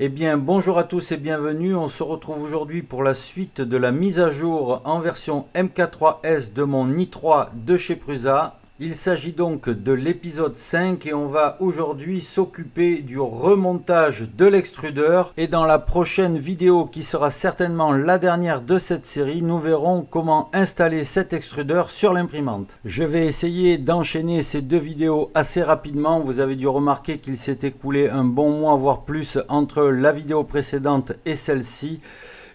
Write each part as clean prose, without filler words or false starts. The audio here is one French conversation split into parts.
Eh bien, bonjour à tous et bienvenue. On se retrouve aujourd'hui pour la suite de la mise à jour en version MK3S de mon i3 de chez Prusa. Il s'agit donc de l'épisode 5 et on va aujourd'hui s'occuper du remontage de l'extrudeur. Et dans la prochaine vidéo qui sera certainement la dernière de cette série, nous verrons comment installer cet extrudeur sur l'imprimante. Je vais essayer d'enchaîner ces deux vidéos assez rapidement. Vous avez dû remarquer qu'il s'est écoulé un bon mois voire plus entre la vidéo précédente et celle-ci.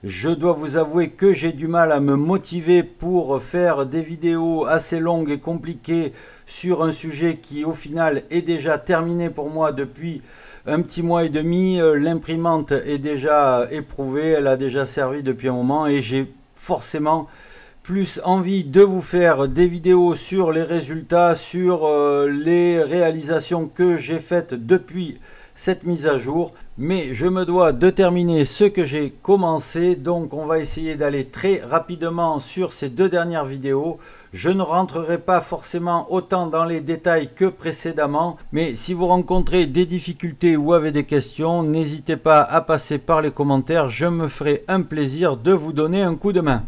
Je dois vous avouer que j'ai du mal à me motiver pour faire des vidéos assez longues et compliquées sur un sujet qui au final est déjà terminé pour moi depuis un petit mois et demi. L'imprimante est déjà éprouvée, elle a déjà servi depuis un moment et j'ai forcément plus envie de vous faire des vidéos sur les résultats, sur les réalisations que j'ai faites depuis cette mise à jour, mais je me dois de terminer ce que j'ai commencé, donc on va essayer d'aller très rapidement sur ces deux dernières vidéos. Je ne rentrerai pas forcément autant dans les détails que précédemment, mais si vous rencontrez des difficultés ou avez des questions, n'hésitez pas à passer par les commentaires, je me ferai un plaisir de vous donner un coup de main.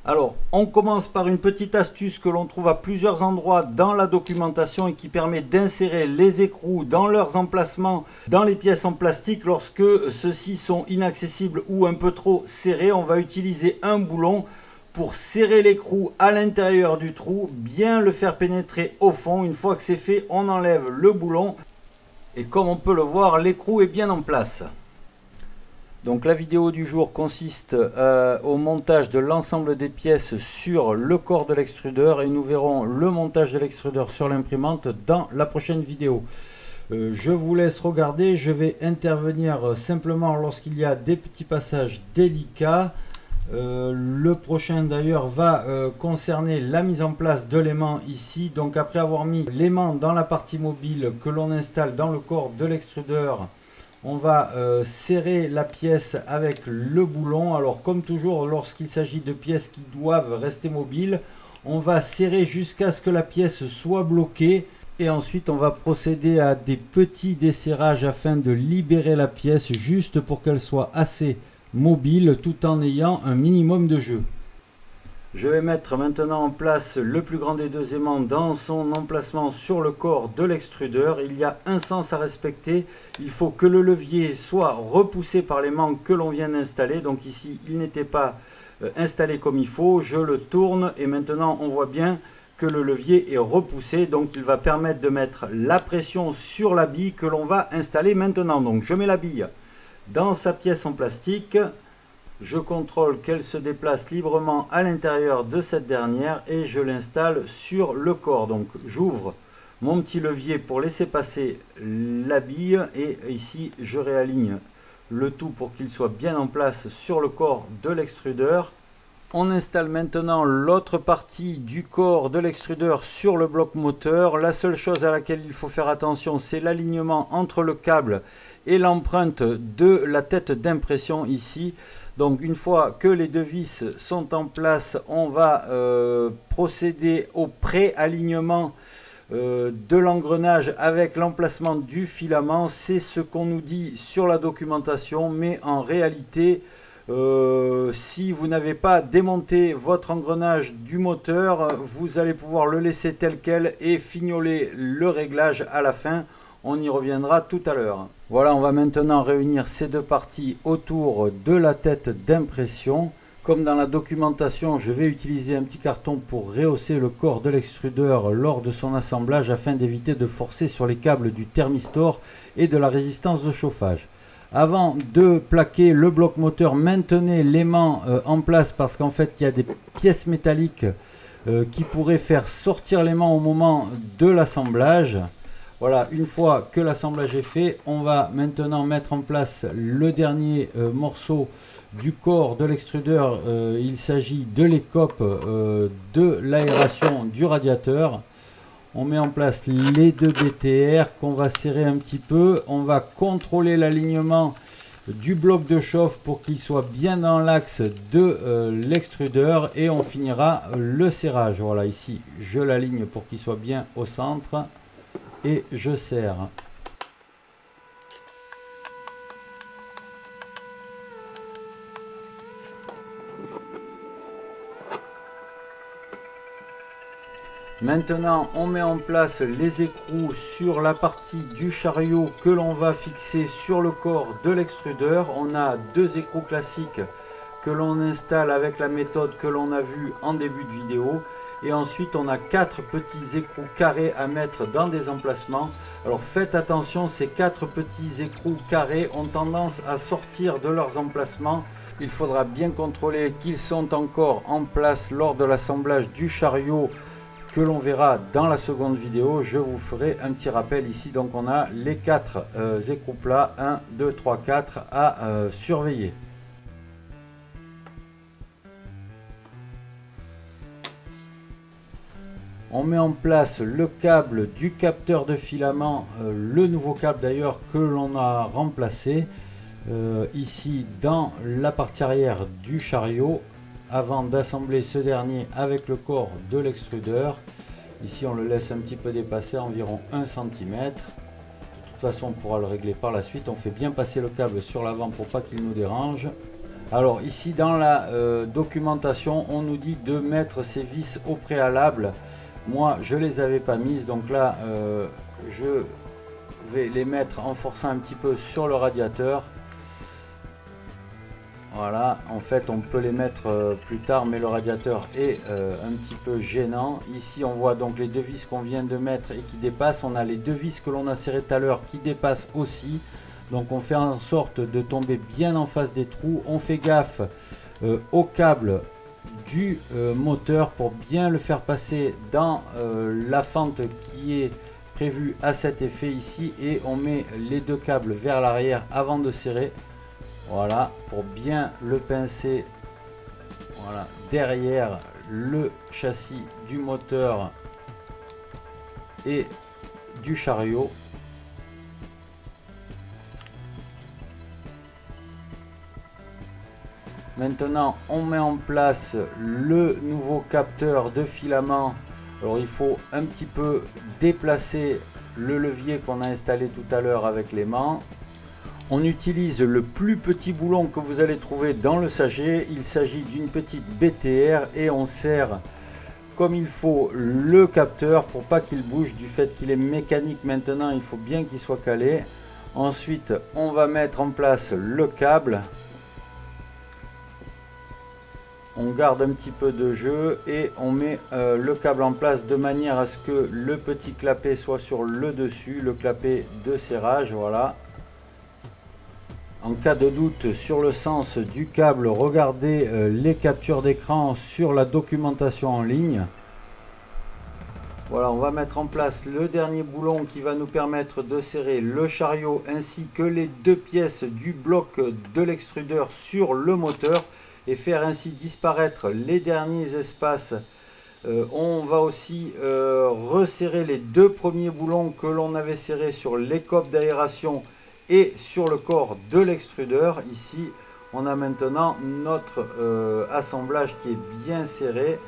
Alors, on commence par une petite astuce que l'on trouve à plusieurs endroits dans la documentation et qui permet d'insérer les écrous dans leurs emplacements dans les pièces en plastique lorsque ceux-ci sont inaccessibles ou un peu trop serrés. On va utiliser un boulon pour serrer l'écrou à l'intérieur du trou, bien le faire pénétrer au fond. Une fois que c'est fait, on enlève le boulon et comme on peut le voir, l'écrou est bien en place. Donc la vidéo du jour consiste au montage de l'ensemble des pièces sur le corps de l'extrudeur et nous verrons le montage de l'extrudeur sur l'imprimante dans la prochaine vidéo. Je vous laisse regarder, je vais intervenir simplement lorsqu'il y a des petits passages délicats. Le prochain d'ailleurs va concerner la mise en place de l'aimant ici. Donc après avoir mis l'aimant dans la partie mobile que l'on installe dans le corps de l'extrudeur, on va serrer la pièce avec le boulon. Alors comme toujours lorsqu'il s'agit de pièces qui doivent rester mobiles, on va serrer jusqu'à ce que la pièce soit bloquée. Et ensuite on va procéder à des petits desserrages afin de libérer la pièce juste pour qu'elle soit assez mobile tout en ayant un minimum de jeu. Je vais mettre maintenant en place le plus grand des deux aimants dans son emplacement sur le corps de l'extrudeur. Il y a un sens à respecter. Il faut que le levier soit repoussé par l'aimant que l'on vient d'installer. Donc ici, il n'était pas installé comme il faut. Je le tourne et maintenant, on voit bien que le levier est repoussé. Donc il va permettre de mettre la pression sur la bille que l'on va installer maintenant. Donc je mets la bille dans sa pièce en plastique. Je contrôle qu'elle se déplace librement à l'intérieur de cette dernière et je l'installe sur le corps. Donc j'ouvre mon petit levier pour laisser passer la bille et ici je réaligne le tout pour qu'il soit bien en place sur le corps de l'extrudeur. On installe maintenant l'autre partie du corps de l'extrudeur sur le bloc moteur. La seule chose à laquelle il faut faire attention, c'est l'alignement entre le câble et l'empreinte de la tête d'impression ici. Donc une fois que les deux vis sont en place, on va procéder au pré-alignement de l'engrenage avec l'emplacement du filament. C'est ce qu'on nous dit sur la documentation, mais en réalité, si vous n'avez pas démonté votre engrenage du moteur, vous allez pouvoir le laisser tel quel et fignoler le réglage à la fin. On y reviendra tout à l'heure. Voilà, on va maintenant réunir ces deux parties autour de la tête d'impression. Comme dans la documentation, je vais utiliser un petit carton pour rehausser le corps de l'extrudeur lors de son assemblage afin d'éviter de forcer sur les câbles du thermistor et de la résistance de chauffage. Avant de plaquer le bloc moteur, maintenez l'aimant en place parce qu'en fait, il y a des pièces métalliques qui pourraient faire sortir l'aimant au moment de l'assemblage. Voilà, une fois que l'assemblage est fait, on va maintenant mettre en place le dernier morceau du corps de l'extrudeur. Il s'agit de l'écope de l'aération du radiateur. On met en place les deux BTR qu'on va serrer un petit peu. On va contrôler l'alignement du bloc de chauffe pour qu'il soit bien dans l'axe de l'extrudeur, et on finira le serrage. Voilà, ici je l'aligne pour qu'il soit bien au centre et je serre. Maintenant, on met en place les écrous sur la partie du chariot que l'on va fixer sur le corps de l'extrudeur. On a deux écrous classiques que l'on installe avec la méthode que l'on a vue en début de vidéo. Et ensuite, on a quatre petits écrous carrés à mettre dans des emplacements. Alors faites attention, ces quatre petits écrous carrés ont tendance à sortir de leurs emplacements. Il faudra bien contrôler qu'ils sont encore en place lors de l'assemblage du chariot, que l'on verra dans la seconde vidéo. Je vous ferai un petit rappel ici. Donc on a les quatre écrous plats, 1, 2, 3, 4 à surveiller. On met en place le câble du capteur de filament, le nouveau câble d'ailleurs que l'on a remplacé ici dans la partie arrière du chariot, avant d'assembler ce dernier avec le corps de l'extrudeur. Ici on le laisse un petit peu dépasser, environ 1 cm. De toute façon on pourra le régler par la suite. On fait bien passer le câble sur l'avant pour pas qu'il nous dérange. Alors ici dans la documentation on nous dit de mettre ces vis au préalable. Moi je les avais pas mises, donc là je vais les mettre en forçant un petit peu sur le radiateur. Voilà, en fait on peut les mettre plus tard, mais le radiateur est un petit peu gênant. Ici on voit donc les deux vis qu'on vient de mettre et qui dépassent. On a les deux vis que l'on a serrées tout à l'heure qui dépassent aussi. Donc on fait en sorte de tomber bien en face des trous. On fait gaffe au câble du moteur pour bien le faire passer dans la fente qui est prévue à cet effet ici. Et on met les deux câbles vers l'arrière avant de serrer. Voilà, pour bien le pincer, voilà, derrière le châssis du moteur et du chariot. Maintenant, on met en place le nouveau capteur de filament. Alors, il faut un petit peu déplacer le levier qu'on a installé tout à l'heure avec l'aimant. On utilise le plus petit boulon que vous allez trouver dans le sachet. Il s'agit d'une petite BTR et on serre comme il faut le capteur pour pas qu'il bouge. Du fait qu'il est mécanique maintenant, il faut bien qu'il soit calé. Ensuite, on va mettre en place le câble. On garde un petit peu de jeu et on met le câble en place de manière à ce que le petit clapet soit sur le dessus, le clapet de serrage. Voilà. En cas de doute sur le sens du câble, regardez les captures d'écran sur la documentation en ligne. Voilà, on va mettre en place le dernier boulon qui va nous permettre de serrer le chariot ainsi que les deux pièces du bloc de l'extrudeur sur le moteur et faire ainsi disparaître les derniers espaces. On va aussi resserrer les deux premiers boulons que l'on avait serrés sur les copes d'aération et sur le corps de l'extrudeur. Ici on a maintenant notre assemblage qui est bien serré.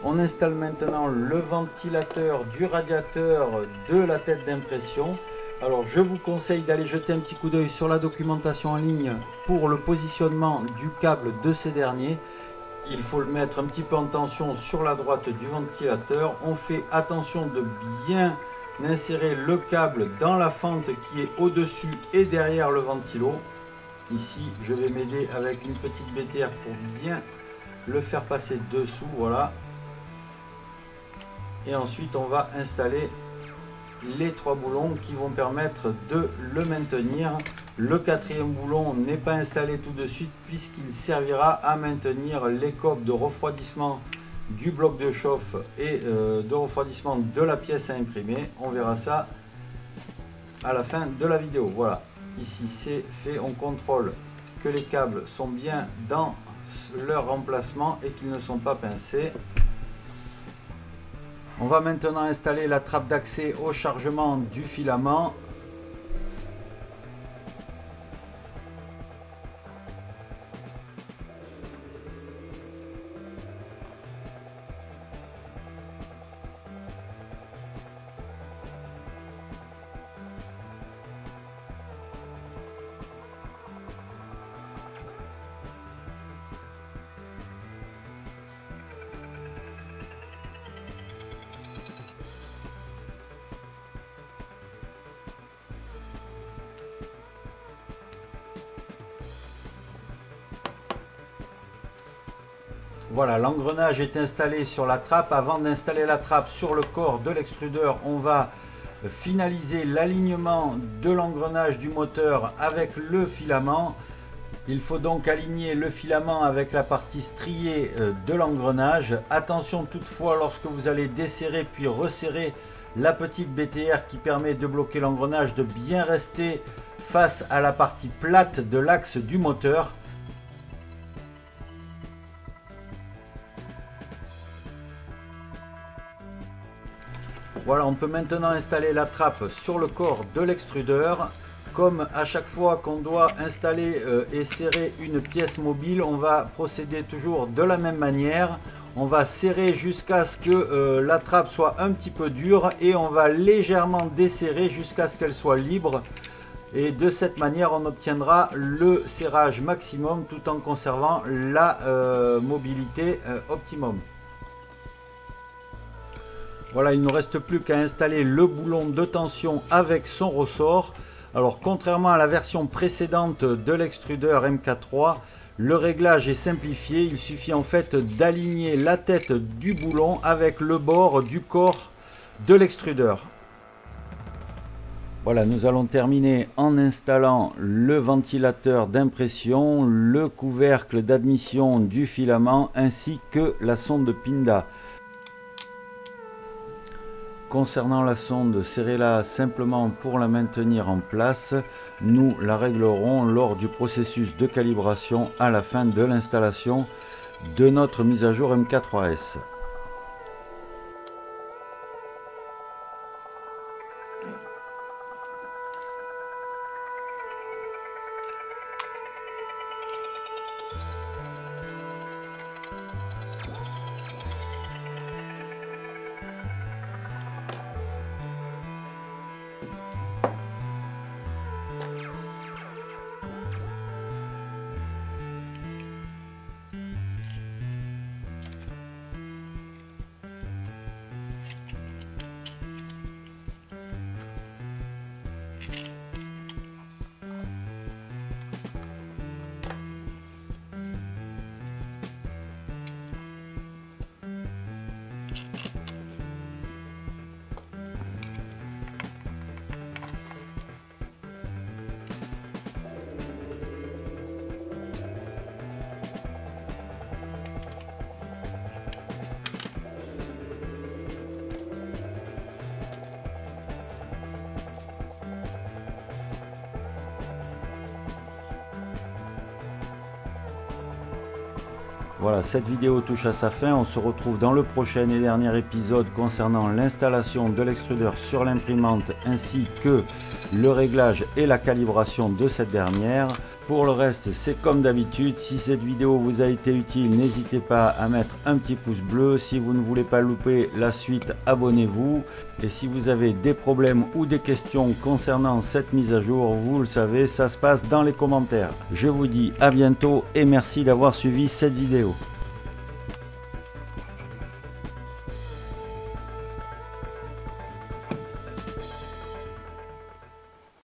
On installe maintenant le ventilateur du radiateur de la tête d'impression. Alors je vous conseille d'aller jeter un petit coup d'œil sur la documentation en ligne pour le positionnement du câble de ces derniers. Il faut le mettre un petit peu en tension sur la droite du ventilateur. On fait attention de bien insérer le câble dans la fente qui est au-dessus et derrière le ventilo. Ici je vais m'aider avec une petite BTR pour bien le faire passer dessous. Voilà. Et ensuite on va installer les trois boulons qui vont permettre de le maintenir. Le quatrième boulon n'est pas installé tout de suite puisqu'il servira à maintenir les copes de refroidissement du bloc de chauffe et de refroidissement de la pièce à imprimer. On verra ça à la fin de la vidéo. Voilà, ici c'est fait. On contrôle que les câbles sont bien dans leur emplacement et qu'ils ne sont pas pincés. On va maintenant installer la trappe d'accès au chargement du filament. Voilà, l'engrenage est installé sur la trappe. Avant d'installer la trappe sur le corps de l'extrudeur, on va finaliser l'alignement de l'engrenage du moteur avec le filament. Il faut donc aligner le filament avec la partie striée de l'engrenage. Attention toutefois, lorsque vous allez desserrer puis resserrer la petite BTR qui permet de bloquer l'engrenage, de bien rester face à la partie plate de l'axe du moteur. Voilà, on peut maintenant installer la trappe sur le corps de l'extrudeur. Comme à chaque fois qu'on doit installer et serrer une pièce mobile, on va procéder toujours de la même manière. On va serrer jusqu'à ce que la trappe soit un petit peu dure et on va légèrement desserrer jusqu'à ce qu'elle soit libre. Et de cette manière, on obtiendra le serrage maximum tout en conservant la mobilité optimum. Voilà, il ne reste plus qu'à installer le boulon de tension avec son ressort. Alors, contrairement à la version précédente de l'extrudeur MK3, le réglage est simplifié. Il suffit en fait d'aligner la tête du boulon avec le bord du corps de l'extrudeur. Voilà, nous allons terminer en installant le ventilateur d'impression, le couvercle d'admission du filament ainsi que la sonde Pinda. Concernant la sonde, serrez-la simplement pour la maintenir en place. Nous la réglerons lors du processus de calibration à la fin de l'installation de notre mise à jour MK3S. Voilà, cette vidéo touche à sa fin. On se retrouve dans le prochain et dernier épisode concernant l'installation de l'extrudeur sur l'imprimante ainsi que le réglage et la calibration de cette dernière. Pour le reste, c'est comme d'habitude. Si cette vidéo vous a été utile, n'hésitez pas à mettre un petit pouce bleu. Si vous ne voulez pas louper la suite, abonnez-vous. Et si vous avez des problèmes ou des questions concernant cette mise à jour, vous le savez, ça se passe dans les commentaires. Je vous dis à bientôt et merci d'avoir suivi cette vidéo.